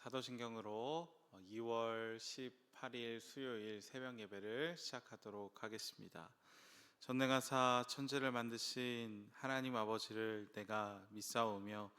사도신경으로 2월 18일 수요일 새벽 예배를 시작하도록 하겠습니다. 전능하사 천지를 만드신 하나님 아버지를 내가 믿사오며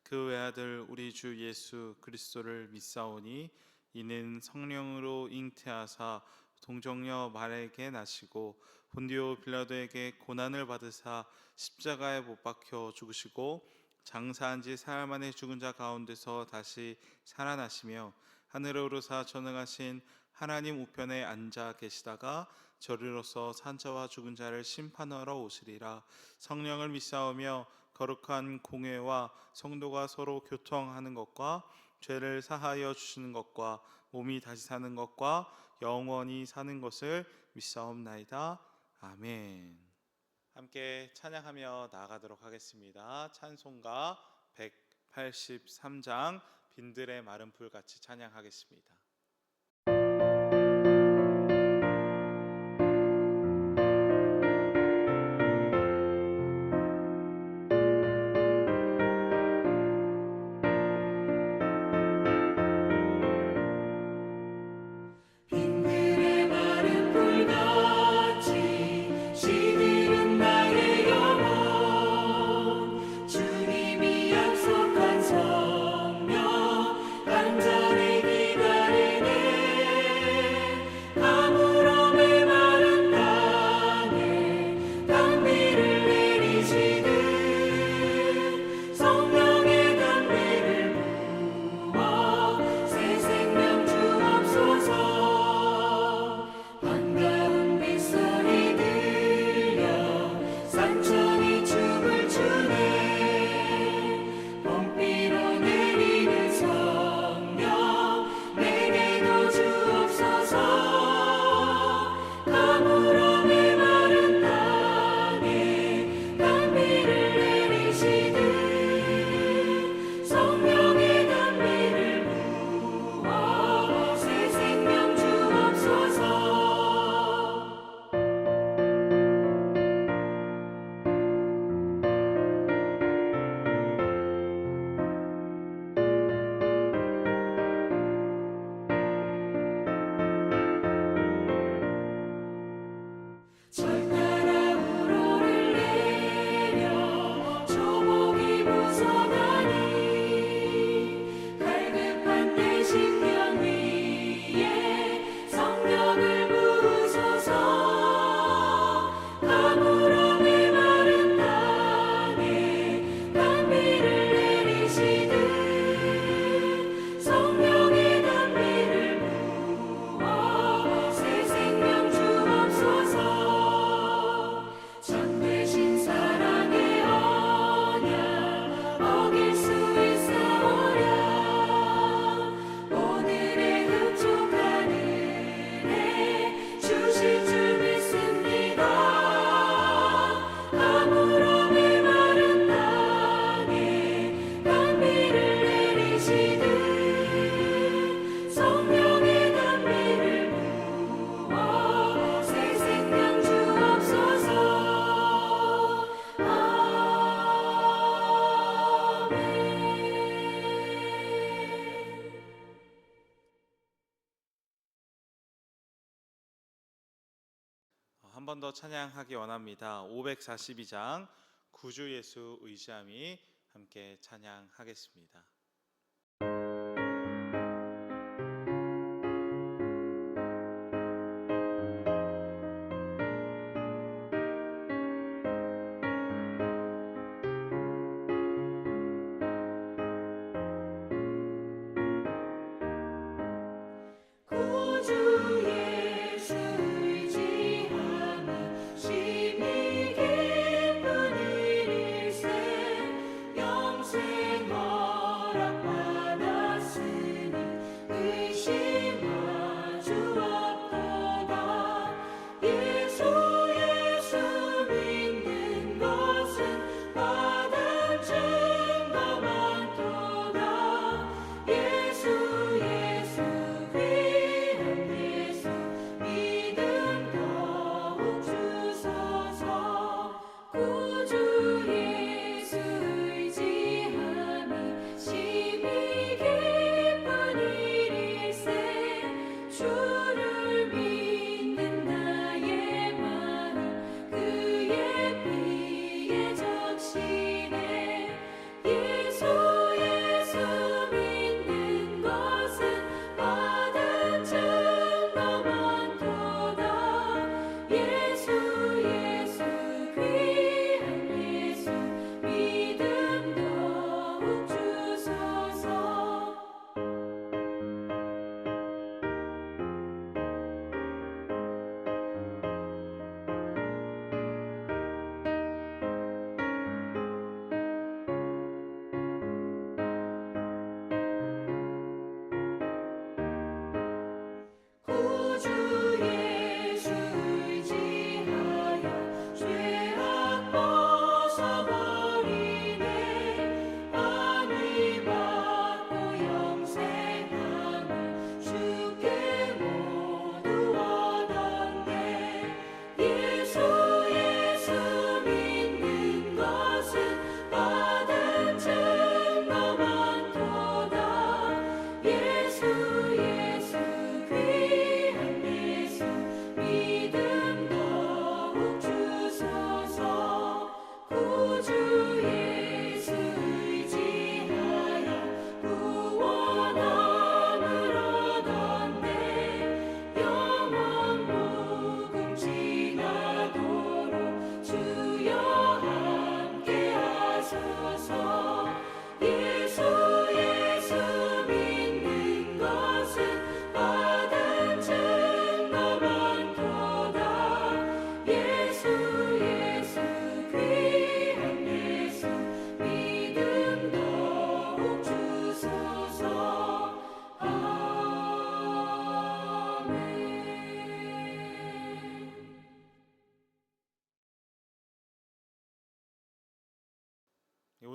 그 외아들 우리 주 예수 그리스도를 믿사오니 이는 성령으로 잉태하사 동정녀 마리아에게 나시고 본디오 빌라도에게 고난을 받으사 십자가에 못 박혀 죽으시고 장사한 지 사흘 만에 죽은 자 가운데서 다시 살아나시며 하늘에 오르사 전능하신 하나님 우편에 앉아 계시다가 저리로서 산자와 죽은 자를 심판하러 오시리라. 성령을 믿사오며 거룩한 공회와 성도가 서로 교통하는 것과 죄를 사하여 주시는 것과 몸이 다시 사는 것과 영원히 사는 것을 믿사옵나이다. 아멘. 함께 찬양하며 나아가도록 하겠습니다. 찬송가 183장 빈들의 마른 풀 같이 찬양하겠습니다. 한 번 더 찬양하기 원합니다. 542장 구주 예수 의지함이 함께 찬양하겠습니다. 영생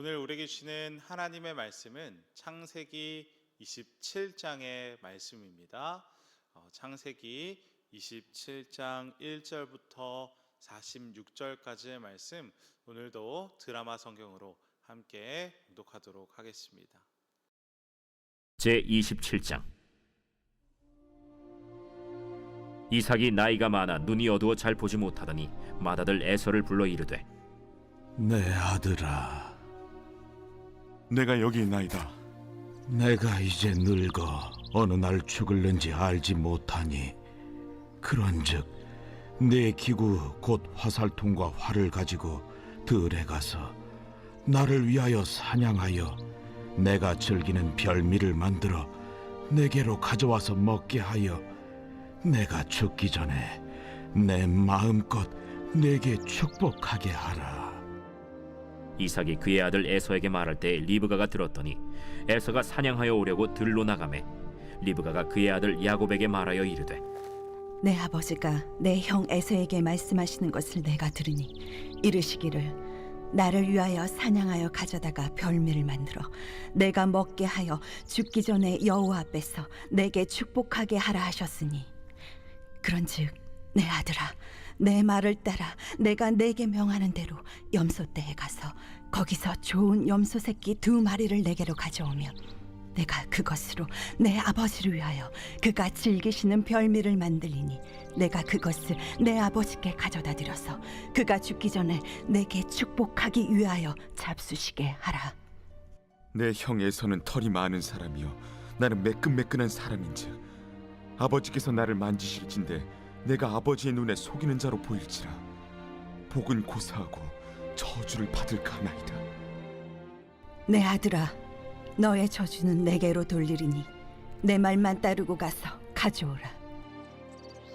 오늘 우리에게 주시는 하나님의 말씀은 창세기 27장의 말씀입니다. 창세기 27장 1절부터 46절까지의 말씀, 오늘도 드라마 성경으로 함께 봉독하도록 하겠습니다. 제27장. 이삭이 나이가 많아 눈이 어두워 잘 보지 못하더니 맏아들 에서를 불러 이르되, 내 아들아, 내가 여기 있나이다. 내가 이제 늙어 어느 날 죽을는지 알지 못하니 그런즉 내 기구 곧 화살통과 활을 가지고 들에 가서 나를 위하여 사냥하여 내가 즐기는 별미를 만들어 내게로 가져와서 먹게 하여 내가 죽기 전에 내 마음껏 내게 축복하게 하라. 이삭이 그의 아들 에서에게 말할 때 리브가가 들었더니 에서가 사냥하여 오려고 들로 나가매 리브가가 그의 아들 야곱에게 말하여 이르되, 내 아버지가 내 형 에서에게 말씀하시는 것을 내가 들으니 이르시기를 나를 위하여 사냥하여 가져다가 별미를 만들어 내가 먹게 하여 죽기 전에 여호와 앞에서 내게 축복하게 하라 하셨으니, 그런즉 내 아들아, 내 말을 따라 내가 내게 명하는 대로 염소떼에 가서 거기서 좋은 염소 새끼 2마리를 내게로 가져오며 내가 그것으로 내 아버지를 위하여 그가 즐기시는 별미를 만들리니 내가 그것을 내 아버지께 가져다 드려서 그가 죽기 전에 내게 축복하기 위하여 잡수시게 하라. 내 형 에서는 털이 많은 사람이요 나는 매끈매끈한 사람인즉 아버지께서 나를 만지실진데 내가 아버지의 눈에 속이는 자로 보일지라 복은 고사하고 저주를 받을까 하나이다. 내 아들아, 너의 저주는 내게로 돌리리니 내 말만 따르고 가서 가져오라.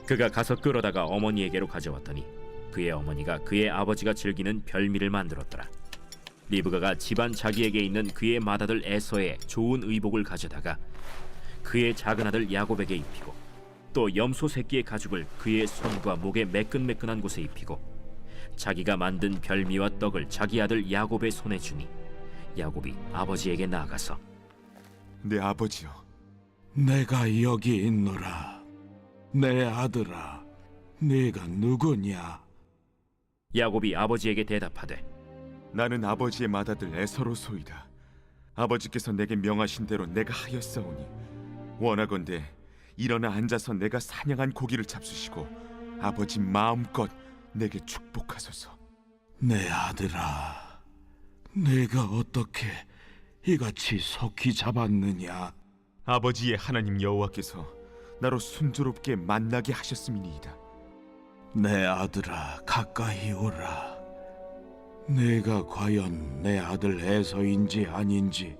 그가 가서 끌어다가 어머니에게로 가져왔더니 그의 어머니가 그의 아버지가 즐기는 별미를 만들었더라. 리브가가 집안 자기에게 있는 그의 맏아들 에서의 좋은 의복을 가져다가 그의 작은 아들 야곱에게 입히고 또 염소 새끼의 가죽을 그의 손과 목에 매끈매끈한 곳에 입히고 자기가 만든 별미와 떡을 자기 아들 야곱의 손에 주니 야곱이 아버지에게 나아가서, 내 아버지여, 내가 여기 있노라. 내 아들아, 네가 누구냐? 야곱이 아버지에게 대답하되, 나는 아버지의 맏아들 에서로소이다. 아버지께서 내게 명하신 대로 내가 하였사오니 원하건대 일어나 앉아서 내가 사냥한 고기를 잡수시고 아버지 마음껏 내게 축복하소서. 내 아들아, 내가 어떻게 이같이 속히 잡았느냐? 아버지의 하나님 여호와께서 나로 순조롭게 만나게 하셨음이니이다. 내 아들아, 가까이 오라. 내가 과연 내 아들 에서인지 아닌지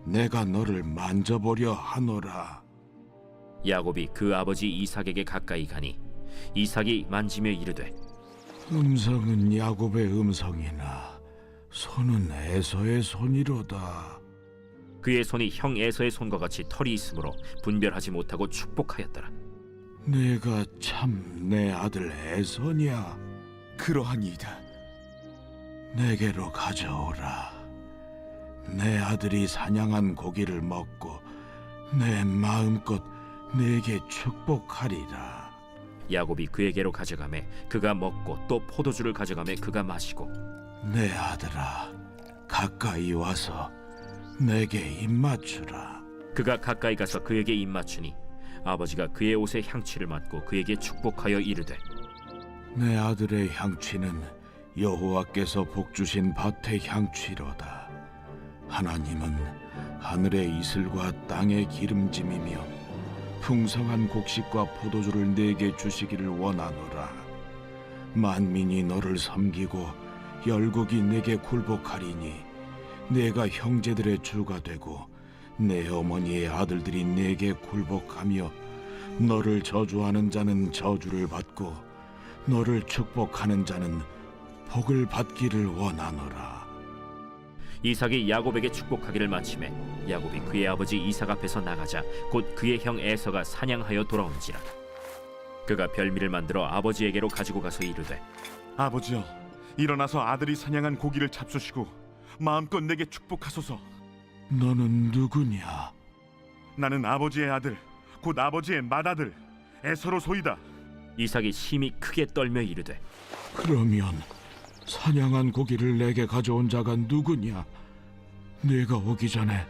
내가 너를 만져보려 하노라. 야곱이 그 아버지 이삭에게 가까이 가니 이삭이 만지며 이르되, 음성은 야곱의 음성이나 손은 에서의 손이로다. 그의 손이 형 에서의 손과 같이 털이 있으므로 분별하지 못하고 축복하였더라. 내가 참 내 아들 에서냐? 그러하니이다. 내게로 가져오라. 내 아들이 사냥한 고기를 먹고 내 마음껏 내게 축복하리라. 야곱이 그에게로 가져가매 그가 먹고 또 포도주를 가져가매 그가 마시고, 내 아들아, 가까이 와서 내게 입맞추라. 그가 가까이 가서 그에게 입맞추니 아버지가 그의 옷에 향취를 맡고 그에게 축복하여 이르되, 내 아들의 향취는 여호와께서 복주신 밭의 향취로다. 하나님은 하늘의 이슬과 땅의 기름짐이며 풍성한 곡식과 포도주를 내게 주시기를 원하노라. 만민이 너를 섬기고 열국이 내게 굴복하리니 내가 형제들의 주가 되고 내 어머니의 아들들이 내게 굴복하며 너를 저주하는 자는 저주를 받고 너를 축복하는 자는 복을 받기를 원하노라. 이삭이 야곱에게 축복하기를 마치매 야곱이 그의 아버지 이삭 앞에서 나가자 곧 그의 형 에서가 사냥하여 돌아온지라. 그가 별미를 만들어 아버지에게로 가지고 가서 이르되, 아버지여, 일어나서 아들이 사냥한 고기를 잡수시고 마음껏 내게 축복하소서. 너는 누구냐? 나는 아버지의 아들, 곧 아버지의 맏아들 에서로소이다. 이삭이 심히 크게 떨며 이르되 그러면 사냥한 고기를 내게 가져온 자가 누구냐? 네가 오기 전에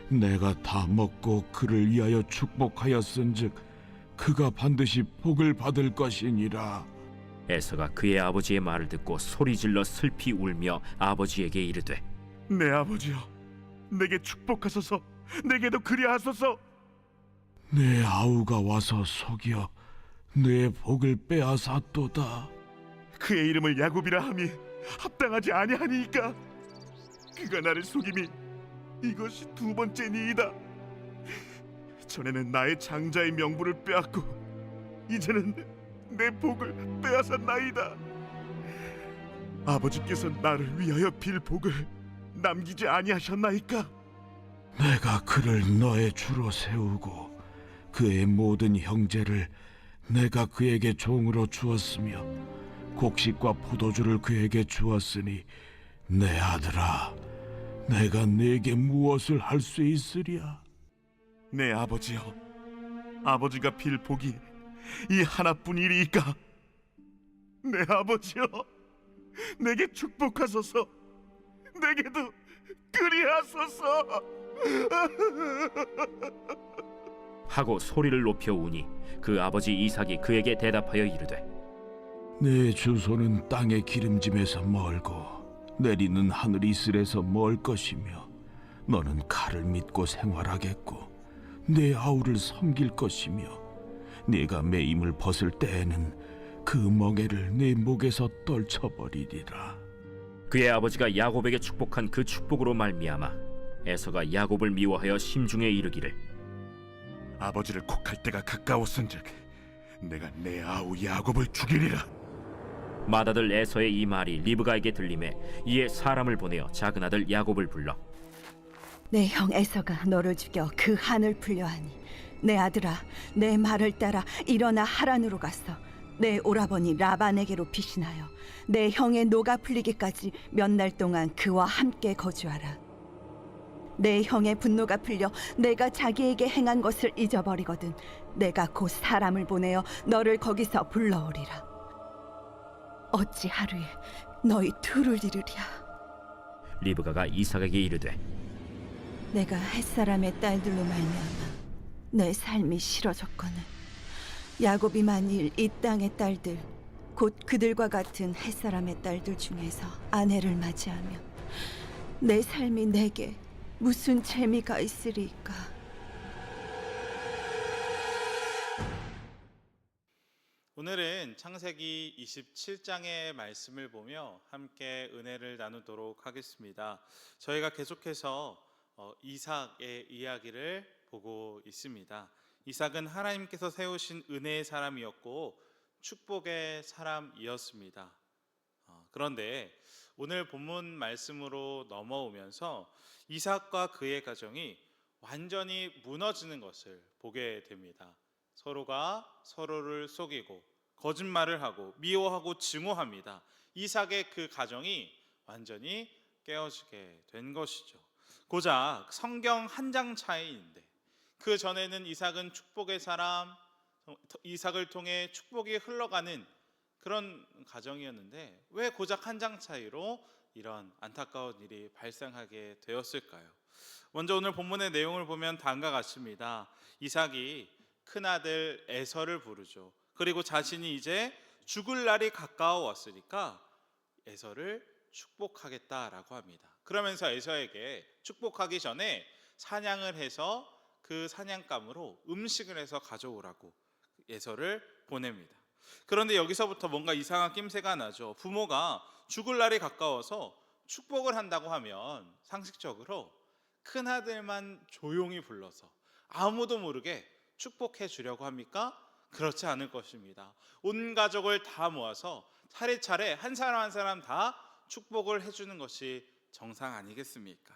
내가 다 먹고 그를 위하여 축복하였은즉 그가 반드시 복을 받을 것이니라. 에서가 그의 아버지의 말을 듣고 소리질러 슬피 울며 아버지에게 이르되 내 아버지여, 내게 축복하소서. 내게도 그리하소서. 내 아우가 와서 속여 내 복을 빼앗았도다. 그의 이름을 야곱이라 함이 합당하지 아니하니이까. 그가 나를 속임이 이것이 두 번째니이다. 전에는 나의 장자의 명분을 빼앗고 이제는 내 복을 빼앗았나이다. 아버지께서 나를 위하여 빌 복을 남기지 아니하셨나이까. 내가 그를 너의 주로 세우고 그의 모든 형제를 내가 그에게 종으로 주었으며 곡식과 포도주를 그에게 주었으니 내 아들아, 내가 네게 무엇을 할 수 있으랴? 내 아버지여, 아버지가 빌 복이 이 하나뿐이리이까. 내 아버지여, 내게 축복하소서. 내게도 그리하소서. 하고 소리를 높여 우니 그 아버지 이삭이 그에게 대답하여 이르되 내 주소는 땅의 기름짐에서 멀고 내리는 하늘 이슬에서 멀 것이며 너는 칼을 믿고 생활하겠고 내 아우를 섬길 것이며 네가 매임을 벗을 때에는 그 멍에를 네 목에서 떨쳐버리리라. 그의 아버지가 야곱에게 축복한 그 축복으로 말미암아 에서가 야곱을 미워하여 심중에 이르기를 아버지를 곡할 때가 가까웠은즉 내가 내 아우 야곱을 죽이리라. 맏아들 에서의 이 말이 리브가에게 들림에 이에 사람을 보내어 작은 아들 야곱을 불러 내 형 에서가 너를 죽여 그 한을 풀려하니 내 아들아, 내 말을 따라 일어나 하란으로 가서 내 오라버니 라반에게로 피신하여 내 형의 노가 풀리기까지 몇 날 동안 그와 함께 거주하라. 내 형의 분노가 풀려 내가 자기에게 행한 것을 잊어버리거든 내가 곧 사람을 보내어 너를 거기서 불러오리라. 어찌 하루에 너희 둘을 이루랴. 리브가가 이삭에게 이르되 내가 햇사람의 딸들로 말미암아 내 삶이 싫어졌거늘 야곱이 만일 이 땅의 딸들 곧 그들과 같은 햇사람의 딸들 중에서 아내를 맞이하며 내 삶이 내게 무슨 재미가 있으리까. 오늘은 창세기 27장의 말씀을 보며 함께 은혜를 나누도록 하겠습니다. 저희가 계속해서 이삭의 이야기를 보고 있습니다. 이삭은 하나님께서 세우신 은혜의 사람이었고 축복의 사람이었습니다. 그런데 오늘 본문 말씀으로 넘어오면서 이삭과 그의 가정이 완전히 무너지는 것을 보게 됩니다. 서로가 서로를 속이고 거짓말을 하고 미워하고 증오합니다. 이삭의 그 가정이 완전히 깨어지게 된 것이죠. 고작 성경 한 장 차이인데 그 전에는 이삭은 축복의 사람, 이삭을 통해 축복이 흘러가는 그런 가정이었는데 왜 고작 한 장 차이로 이런 안타까운 일이 발생하게 되었을까요? 먼저 오늘 본문의 내용을 보면 다음과 같습니다. 이삭이 큰아들 에서를 부르죠. 그리고 자신이 이제 죽을 날이 가까워왔으니까 에서를 축복하겠다라고 합니다. 그러면서 에서에게 축복하기 전에 사냥을 해서 그 사냥감으로 음식을 해서 가져오라고 에서를 보냅니다. 그런데 여기서부터 뭔가 이상한 낌새가 나죠. 부모가 죽을 날이 가까워서 축복을 한다고 하면 상식적으로 큰아들만 조용히 불러서 아무도 모르게 축복해 주려고 합니까? 그렇지 않을 것입니다. 온 가족을 다 모아서 차례차례 한 사람 한 사람 다 축복을 해주는 것이 정상 아니겠습니까?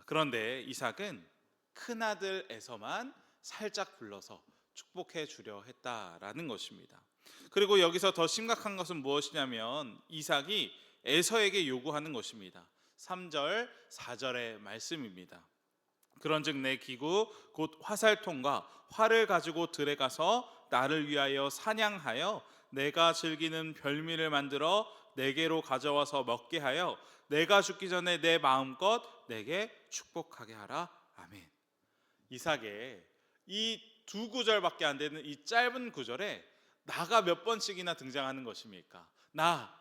그런데 이삭은 큰아들에서만 살짝 불러서 축복해 주려 했다라는 것입니다. 그리고 여기서 더 심각한 것은 무엇이냐면 이삭이 에서에게 요구하는 것입니다. 3절, 4절의 말씀입니다. 그런즉 내 기구 곧 화살통과 활을 가지고 들에 가서 나를 위하여 사냥하여 내가 즐기는 별미를 만들어 내게로 가져와서 먹게 하여 내가 죽기 전에 내 마음껏 내게 축복하게 하라. 아멘. 이삭의 이 두 구절밖에 안 되는 이 짧은 구절에 나가 몇 번씩이나 등장하는 것입니까? 나.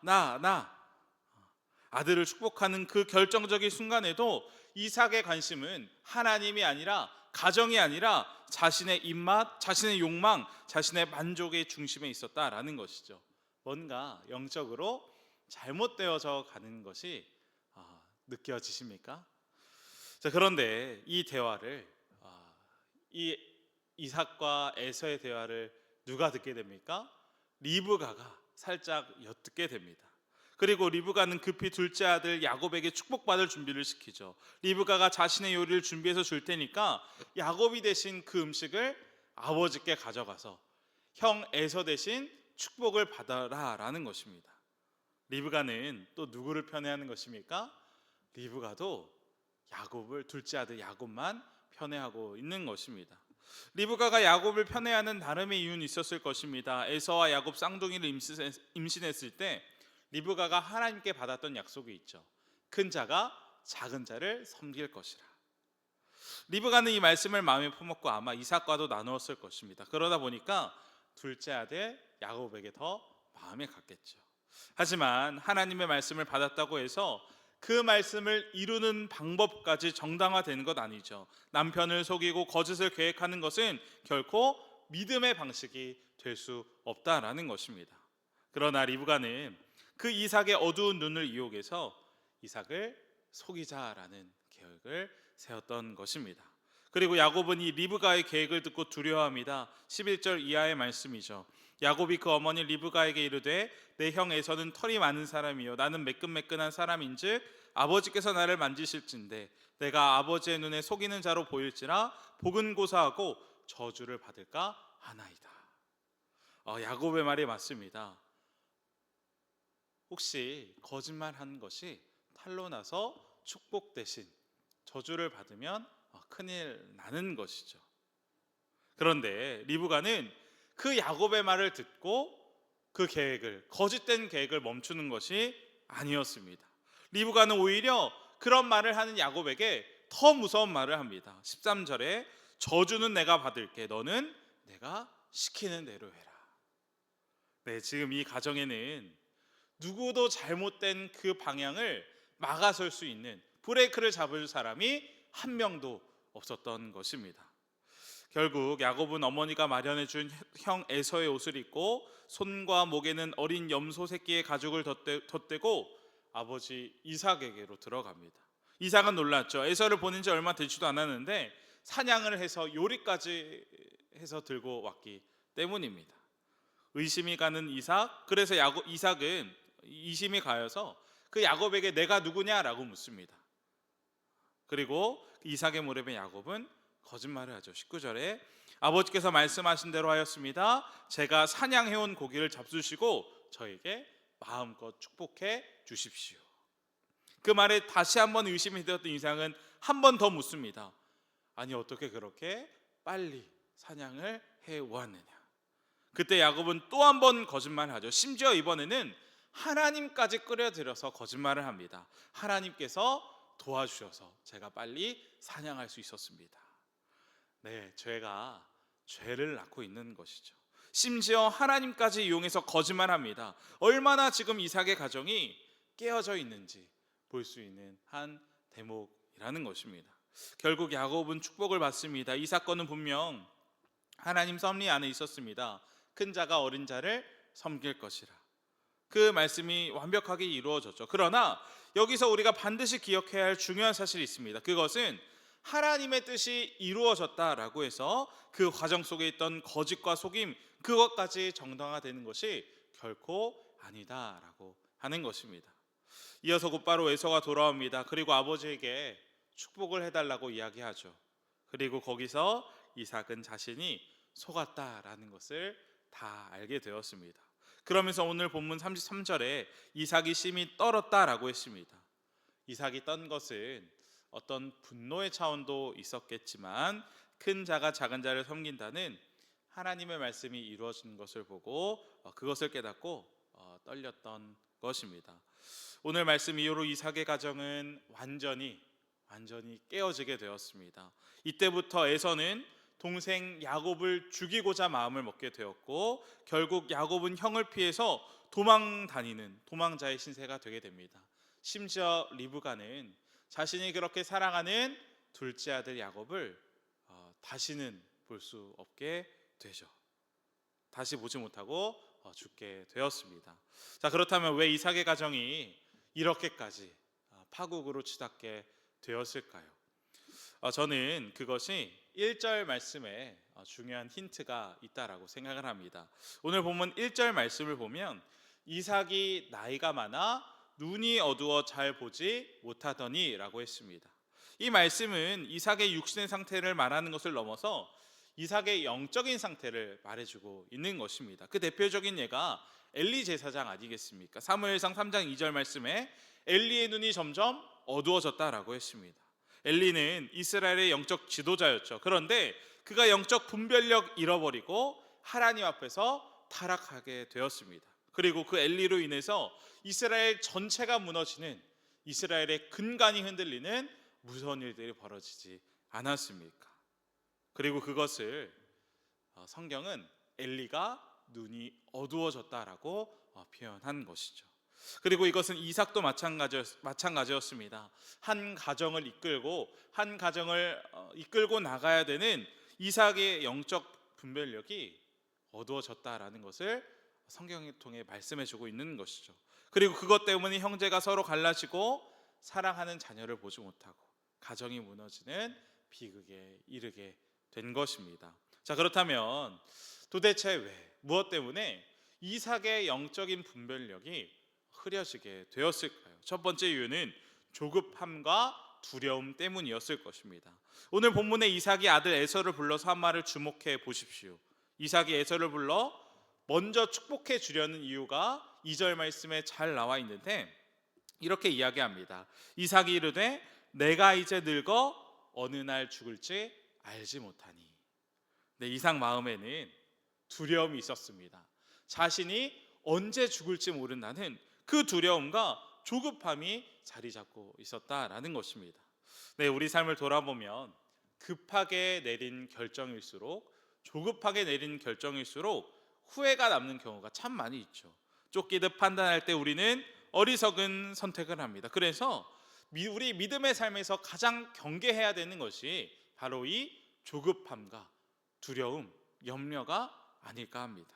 아들을 축복하는 그 결정적인 순간에도 이삭의 관심은 하나님이 아니라, 가정이 아니라 자신의 입맛, 자신의 욕망, 자신의 만족의 중심에 있었다라는 것이죠. 뭔가 영적으로 잘못되어져 가는 것이 느껴지십니까? 자, 그런데 이 대화를 이 이삭과 에서의 대화를 누가 듣게 됩니까? 리브가가 살짝 엿듣게 됩니다. 그리고 리브가는 급히 둘째 아들 야곱에게 축복받을 준비를 시키죠. 리브가가 자신의 요리를 준비해서 줄 테니까 야곱이 대신 그 음식을 아버지께 가져가서 형 에서 대신 축복을 받아라라는 것입니다. 리브가는 또 누구를 편애하는 것입니까? 리브가도 야곱을, 둘째 아들 야곱만 편애하고 있는 것입니다. 리브가가 야곱을 편애하는 나름의 이유는 있었을 것입니다. 에서와 야곱 쌍둥이를 임신했을 때 리브가가 하나님께 받았던 약속이 있죠. 큰 자가 작은 자를 섬길 것이라. 리브가는 이 말씀을 마음에 품었고 아마 이삭과도 나누었을 것입니다. 그러다 보니까 둘째 아들 야곱에게 더 마음에 갔겠죠. 하지만 하나님의 말씀을 받았다고 해서 그 말씀을 이루는 방법까지 정당화되는 것 아니죠. 남편을 속이고 거짓을 계획하는 것은 결코 믿음의 방식이 될 수 없다라는 것입니다. 그러나 리브가는 그 이삭의 어두운 눈을 이용해서 이삭을 속이자라는 계획을 세웠던 것입니다. 그리고 야곱은 이 리브가의 계획을 듣고 두려워합니다. 11절 이하의 말씀이죠. 야곱이 그 어머니 리브가에게 이르되 내 형 에서는 털이 많은 사람이요 나는 매끈매끈한 사람인즉 아버지께서 나를 만지실진데 내가 아버지의 눈에 속이는 자로 보일지라 복은 고사하고 저주를 받을까 하나이다. 야곱의 말이 맞습니다. 혹시 거짓말한 것이 탄로 나서 축복 대신 저주를 받으면 큰일 나는 것이죠. 그런데 리브가는 그 야곱의 말을 듣고 그 계획을, 거짓된 계획을 멈추는 것이 아니었습니다. 리브가는 오히려 그런 말을 하는 야곱에게 더 무서운 말을 합니다. 13절에 저주는 내가 받을게 너는 내가 시키는 대로 해라. 네, 지금 이 가정에는 누구도 잘못된 그 방향을 막아설 수 있는, 브레이크를 잡을 사람이 한 명도 없었던 것입니다. 결국 야곱은 어머니가 마련해 준 형 에서의 옷을 입고 손과 목에는 어린 염소 새끼의 가죽을 덧대고 아버지 이삭에게로 들어갑니다. 이삭은 놀랐죠. 에서를 보낸 지 얼마 되지도 않았는데 사냥을 해서 요리까지 해서 들고 왔기 때문입니다. 의심이 가는 이삭, 그래서 이삭은 이심이 가여서 그 야곱에게 내가 누구냐라고 묻습니다. 그리고 이삭의 무렵에 야곱은 거짓말을 하죠. 19절에 아버지께서 말씀하신 대로 하였습니다. 제가 사냥해온 고기를 잡수시고 저에게 마음껏 축복해 주십시오. 그 말에 다시 한번 의심이 되었던 이삭은 한 번 더 묻습니다. 아니 어떻게 그렇게 빨리 사냥을 해왔느냐. 그때 야곱은 또 한 번 거짓말하죠. 심지어 이번에는 하나님까지 끌어들여서 거짓말을 합니다. 하나님께서 도와주셔서 제가 빨리 사냥할 수 있었습니다. 네, 죄가 죄를 낳고 있는 것이죠. 심지어 하나님까지 이용해서 거짓말합니다. 얼마나 지금 이삭의 가정이 깨어져 있는지 볼 수 있는 한 대목이라는 것입니다. 결국 야곱은 축복을 받습니다. 이 사건은 분명 하나님 섭리 안에 있었습니다. 큰 자가 어린 자를 섬길 것이라. 그 말씀이 완벽하게 이루어졌죠. 그러나 여기서 우리가 반드시 기억해야 할 중요한 사실이 있습니다. 그것은 하나님의 뜻이 이루어졌다라고 해서 그 과정 속에 있던 거짓과 속임, 그것까지 정당화되는 것이 결코 아니다라고 하는 것입니다. 이어서 곧바로 에서가 돌아옵니다. 그리고 아버지에게 축복을 해달라고 이야기하죠. 그리고 거기서 이삭은 자신이 속았다라는 것을 다 알게 되었습니다. 그러면서 오늘 본문 33절에 이삭이 심히 떨었다라고 했습니다. 이삭이 떤 것은 어떤 분노의 차원도 있었겠지만 큰 자가 작은 자를 섬긴다는 하나님의 말씀이 이루어진 것을 보고 그것을 깨닫고 떨렸던 것입니다. 오늘 말씀 이후로 이삭의 가정은 완전히 깨어지게 되었습니다. 이때부터 에서는 동생 야곱을 죽이고자 마음을 먹게 되었고 결국 야곱은 형을 피해서 도망 다니는 도망자의 신세가 되게 됩니다. 심지어 리브가는 자신이 그렇게 사랑하는 둘째 아들 야곱을 다시는 볼 수 없게 되죠. 다시 보지 못하고 죽게 되었습니다. 자, 그렇다면 왜 이삭의 가정이 이렇게까지 파국으로 치닫게 되었을까요? 저는 그것이 1절 말씀에 중요한 힌트가 있다라고 생각을 합니다. 오늘 본문 1절 말씀을 보면 이삭이 나이가 많아 눈이 어두워 잘 보지 못하더니 라고 했습니다. 이 말씀은 이삭의 육신의 상태를 말하는 것을 넘어서 이삭의 영적인 상태를 말해주고 있는 것입니다. 그 대표적인 예가 엘리 제사장 아니겠습니까? 사무엘상 3장 2절 말씀에 엘리의 눈이 점점 어두워졌다라고 했습니다. 엘리는 이스라엘의 영적 지도자였죠. 그런데 그가 영적 분별력 잃어버리고 하나님 앞에서 타락하게 되었습니다. 그리고 그 엘리로 인해서 이스라엘 전체가 무너지는, 이스라엘의 근간이 흔들리는 무서운 일들이 벌어지지 않았습니까? 그리고 그것을 성경은 엘리가 눈이 어두워졌다라고 표현한 것이죠. 그리고 이것은 이삭도 마찬가지였습니다. 한 가정을 이끌고 나가야 되는 이삭의 영적 분별력이 어두워졌다라는 것을 성경을 통해 말씀해주고 있는 것이죠. 그리고 그것 때문에 형제가 서로 갈라지고 사랑하는 자녀를 보지 못하고 가정이 무너지는 비극에 이르게 된 것입니다. 자, 그렇다면 도대체 무엇 때문에 이삭의 영적인 분별력이 흐려지게 되었을까요? 첫 번째 이유는 조급함과 두려움 때문이었을 것입니다. 오늘 본문에 이삭이 아들 에서를 불러서 한 말을 주목해 보십시오. 이삭이 에서를 불러 먼저 축복해 주려는 이유가 2절 말씀에 잘 나와 있는데 이렇게 이야기합니다. 이삭이 이르되 내가 이제 늙어 어느 날 죽을지 알지 못하니. 네, 이삭 마음에는 두려움이 있었습니다. 자신이 언제 죽을지 모른다는 그 두려움과 조급함이 자리 잡고 있었다라는 것입니다. 네, 우리 삶을 돌아보면 급하게 내린 결정일수록, 조급하게 내린 결정일수록 후회가 남는 경우가 참 많이 있죠. 쫓기듯 판단할 때 우리는 어리석은 선택을 합니다. 그래서 우리 믿음의 삶에서 가장 경계해야 되는 것이 바로 이 조급함과 두려움, 염려가 아닐까 합니다.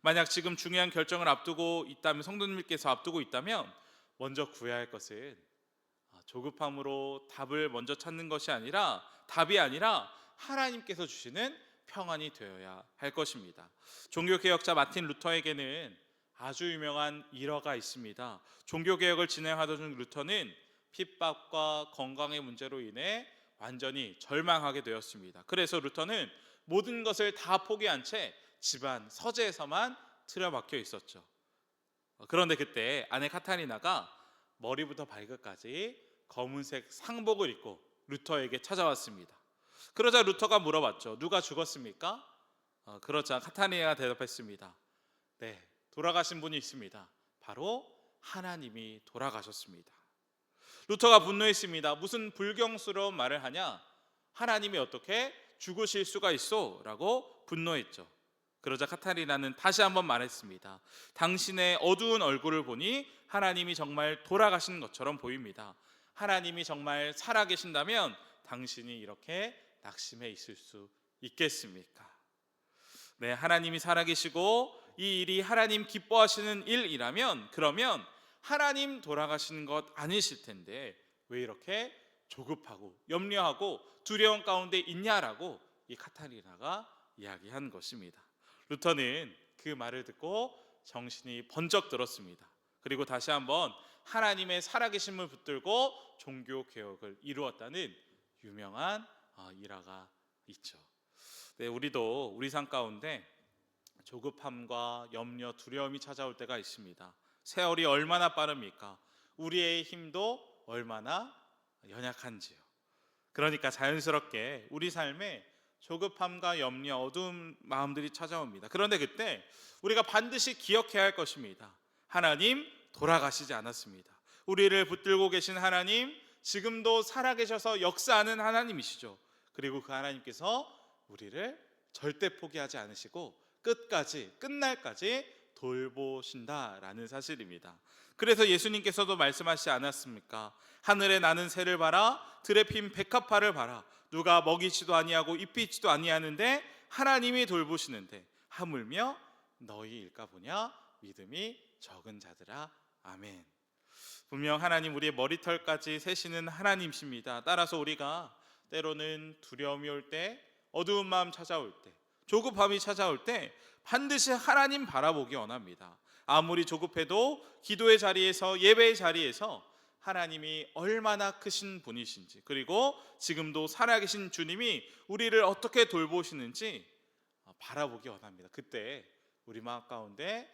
만약 지금 중요한 결정을 앞두고 있다면, 성도님께서 앞두고 있다면 먼저 구해야 할 것은 조급함으로 답을 먼저 찾는 것이 아니라, 답이 아니라 하나님께서 주시는 평안이 되어야 할 것입니다. 종교개혁자 마틴 루터에게는 아주 유명한 일화가 있습니다. 종교개혁을 진행하던 중 루터는 핍박과 건강의 문제로 인해 완전히 절망하게 되었습니다. 그래서 루터는 모든 것을 다 포기한 채 집안 서재에서만 틀어박혀 있었죠. 그런데 그때 아내 카타리나가 머리부터 발끝까지 검은색 상복을 입고 루터에게 찾아왔습니다. 그러자 루터가 물어봤죠. 누가 죽었습니까? 그러자 카타리나가 대답했습니다. 네, 돌아가신 분이 있습니다. 바로 하나님이 돌아가셨습니다. 루터가 분노했습니다. 무슨 불경스러운 말을 하냐? 하나님이 어떻게 죽으실 수가 있어? 라고 분노했죠. 그러자 카타리나는 다시 한번 말했습니다. 당신의 어두운 얼굴을 보니 하나님이 정말 돌아가신 것처럼 보입니다. 하나님이 정말 살아계신다면 당신이 이렇게 낙심해 있을 수 있겠습니까? 네, 하나님이 살아계시고 이 일이 하나님 기뻐하시는 일이라면 그러면 하나님 돌아가시는 것 아니실 텐데 왜 이렇게 조급하고 염려하고 두려움 가운데 있냐라고 이 카타리나가 이야기한 것입니다. 루터는 그 말을 듣고 정신이 번쩍 들었습니다. 그리고 다시 한번 하나님의 살아계심을 붙들고 종교 개혁을 이루었다는 유명한 일화가 있죠. 네, 우리도 우리 삶 가운데 조급함과 염려, 두려움이 찾아올 때가 있습니다. 세월이 얼마나 빠릅니까? 우리의 힘도 얼마나 연약한지요. 그러니까 자연스럽게 우리 삶에 조급함과 염려, 어두운 마음들이 찾아옵니다. 그런데 그때 우리가 반드시 기억해야 할 것입니다. 하나님 돌아가시지 않았습니다. 우리를 붙들고 계신 하나님, 지금도 살아계셔서 역사하는 하나님이시죠. 그리고 그 하나님께서 우리를 절대 포기하지 않으시고 끝날까지 돌보신다라는 사실입니다. 그래서 예수님께서도 말씀하시지 않았습니까? 하늘에 나는 새를 봐라, 들에 핀 백합화를 봐라. 누가 먹이지도 아니하고 입히지도 아니하는데 하나님이 돌보시는데 하물며 너희일까 보냐? 믿음이 적은 자들아. 아멘. 분명 하나님 우리의 머리털까지 세시는 하나님이십니다. 따라서 우리가 때로는 두려움이 올 때, 어두운 마음 찾아올 때, 조급함이 찾아올 때 반드시 하나님 바라보기 원합니다. 아무리 조급해도 기도의 자리에서, 예배의 자리에서 하나님이 얼마나 크신 분이신지, 그리고 지금도 살아계신 주님이 우리를 어떻게 돌보시는지 바라보기 원합니다. 그때 우리 마음 가운데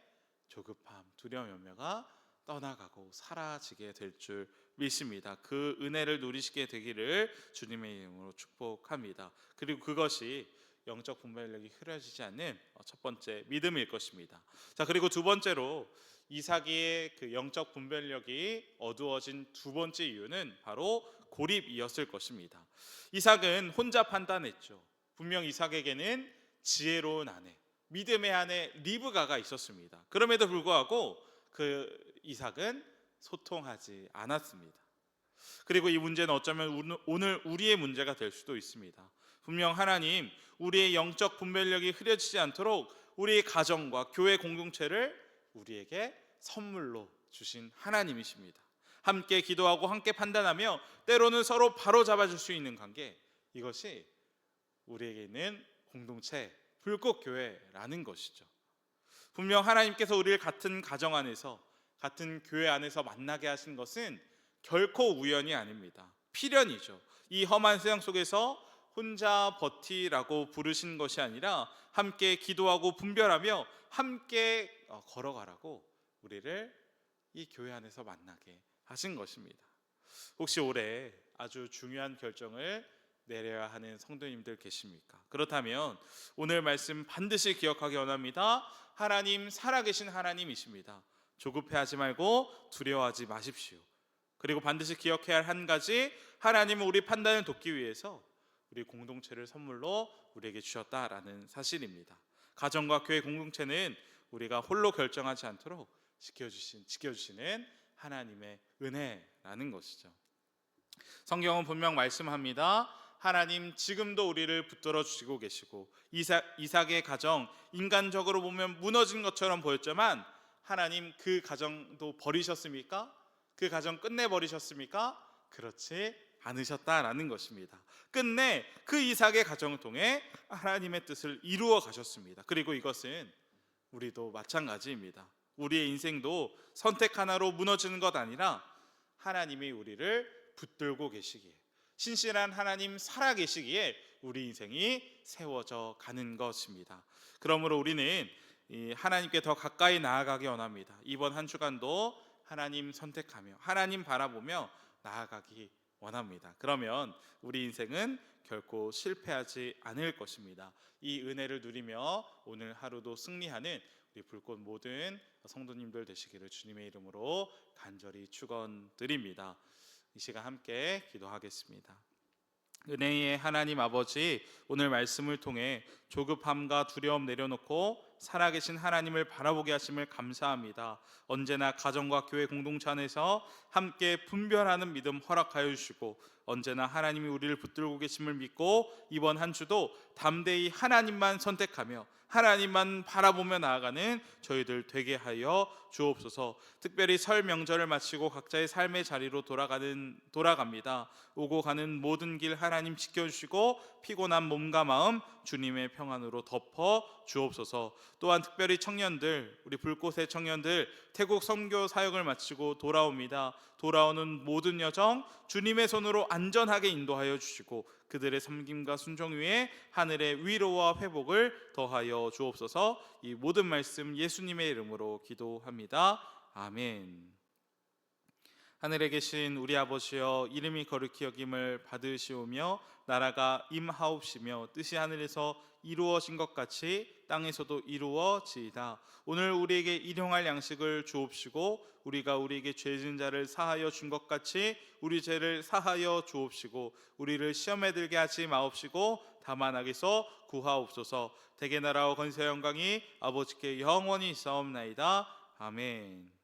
조급함, 두려움, 염려가 떠나가고 사라지게 될 줄 믿습니다. 그 은혜를 누리시게 되기를 주님의 이름으로 축복합니다. 그리고 그것이 영적 분별력이 흐려지지 않는 첫 번째 믿음일 것입니다. 자, 그리고 두 번째로 이삭의 그 영적 분별력이 어두워진 두 번째 이유는 바로 고립이었을 것입니다. 이삭은 혼자 판단했죠. 분명 이삭에게는 지혜로운 아내, 믿음의 아내 리브가가 있었습니다. 그럼에도 불구하고 그 이삭은 소통하지 않았습니다. 그리고 이 문제는 어쩌면 오늘 우리의 문제가 될 수도 있습니다. 분명 하나님 우리의 영적 분별력이 흐려지지 않도록 우리의 가정과 교회 공동체를 우리에게 선물로 주신 하나님이십니다. 함께 기도하고 함께 판단하며 때로는 서로 바로잡아줄 수 있는 관계, 이것이 우리에게 있는 공동체, 불꽃교회라는 것이죠. 분명 하나님께서 우리를 같은 가정 안에서, 같은 교회 안에서 만나게 하신 것은 결코 우연이 아닙니다. 필연이죠. 이 험한 세상 속에서 혼자 버티라고 부르신 것이 아니라 함께 기도하고 분별하며 함께 걸어가라고 우리를 이 교회 안에서 만나게 하신 것입니다. 혹시 올해 아주 중요한 결정을 내려야 하는 성도님들 계십니까? 그렇다면 오늘 말씀 반드시 기억하기 원합니다. 하나님 살아계신 하나님이십니다. 조급해하지 말고 두려워하지 마십시오. 그리고 반드시 기억해야 할 한 가지, 하나님은 우리 판단을 돕기 위해서 우리 공동체를 선물로 우리에게 주셨다라는 사실입니다. 가정과 교회 공동체는 우리가 홀로 결정하지 않도록 지켜주시는 하나님의 은혜라는 것이죠. 성경은 분명 말씀합니다. 하나님 지금도 우리를 붙들어 주시고 계시고, 이삭의 가정 인간적으로 보면 무너진 것처럼 보였지만 하나님 그 가정도 버리셨습니까? 그 가정 끝내버리셨습니까? 그렇지 않으셨다라는 것입니다. 끝내 그 이삭의 가정을 통해 하나님의 뜻을 이루어 가셨습니다. 그리고 이것은 우리도 마찬가지입니다. 우리의 인생도 선택 하나로 무너지는 것 아니라 하나님이 우리를 붙들고 계시기에, 신실한 하나님 살아계시기에 우리 인생이 세워져 가는 것입니다. 그러므로 우리는 하나님께 더 가까이 나아가기 원합니다. 이번 한 주간도 하나님 선택하며 하나님 바라보며 나아가기 원합니다. 그러면 우리 인생은 결코 실패하지 않을 것입니다. 이 은혜를 누리며 오늘 하루도 승리하는 우리 불꽃 모든 성도님들 되시기를 주님의 이름으로 간절히 축원드립니다. 이 시간 함께 기도하겠습니다. 은혜의 하나님 아버지, 오늘 말씀을 통해 조급함과 두려움 내려놓고 살아계신 하나님을 바라보게 하심을 감사합니다. 언제나 가정과 교회 공동체 안에서 함께 분별하는 믿음 허락하여 주시고, 언제나 하나님이 우리를 붙들고 계심을 믿고 이번 한 주도 담대히 하나님만 선택하며 하나님만 바라보며 나아가는 저희들 되게 하여 주옵소서. 특별히 설 명절을 마치고 각자의 삶의 자리로 돌아갑니다. 오고 가는 모든 길 하나님 지켜주시고 피곤한 몸과 마음 주님의 평안으로 덮어 주옵소서. 또한 특별히 청년들, 우리 불꽃의 청년들 태국 선교 사역을 마치고 돌아옵니다. 돌아오는 모든 여정 주님의 손으로 안전하게 인도하여 주시고 그들의 섬김과 순종 위에 하늘의 위로와 회복을 더하여 주옵소서. 이 모든 말씀 예수님의 이름으로 기도합니다. 아멘. 하늘에 계신 우리 아버지여, 이름이 거룩히 여김을 받으시오며 나라가 임하옵시며 뜻이 하늘에서 이루어진 것 같이 땅에서도 이루어지이다. 오늘 우리에게 일용할 양식을 주옵시고 우리가 우리에게 죄 지은 자를 사하여 준 것 같이 우리 죄를 사하여 주옵시고 우리를 시험에 들게 하지 마옵시고 다만 악에서 구하옵소서. 대개 나라와 권세 영광이 아버지께 영원히 있사옵나이다. 아멘.